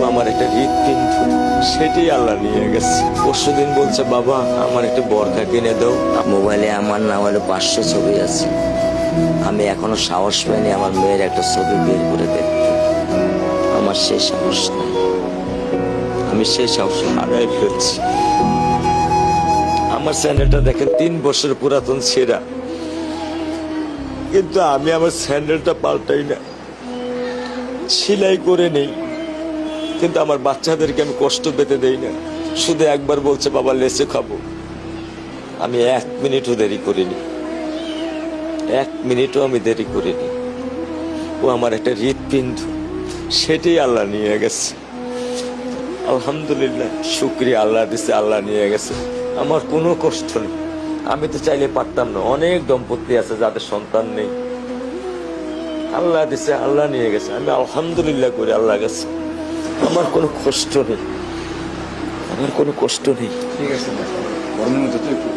আমার একটা হৃৎপিণ্ড, সেটাই আল্লাহ নিয়ে গেছে। পরশুদিন বলছে, বাবা আমার একটা বরখা কিনে দাও। মোবাইলে আমার না হলে 500 ছবি আছে। আমি এখনো সাহস পাইনি আমার মেয়ের একটা ছবি বের করে দেখতে। আমার সেই সাহস নাই, আমি সেই সাহস হারাই ফেলছি। আমার স্যান্ডেলটা দেখেন 3 বছর পুরাতন ছেঁড়া, কিন্তু আমি আমার স্যান্ডেলটা পাল্টাই না, সেলাই করে নেই। কিন্তু আমার বাচ্চাদেরকে আমি কষ্ট পেতে দেই না। শুধু একবার বলছে, বাবা লেচে খাবো। আমি 1 মিনিটও দেরি করিনি, 1 মিনিটও আমি দেরি করিনি। ও আমার একটা হৃৎপিণ্ড, সেটাই আল্লাহ নিয়ে গেছে। আলহামদুলিল্লাহ, শুকরিয়া, আল্লাহ দিছে, আল্লাহ নিয়ে গেছে। আমার কোনো কষ্ট নেই। আমি তো চাইলে পারতাম না। অনেক দম্পতি আছে যাদের সন্তান নেই, আল্লাহ দিছে, আল্লাহ নিয়ে গেছে। আমি আলহামদুলিল্লাহ করি আল্লাহ গেছে। আমার কোনো কষ্ট নেই, আমার কোনো কষ্ট নেই। ঠিক আছে, গরমের মধ্যে তো একটু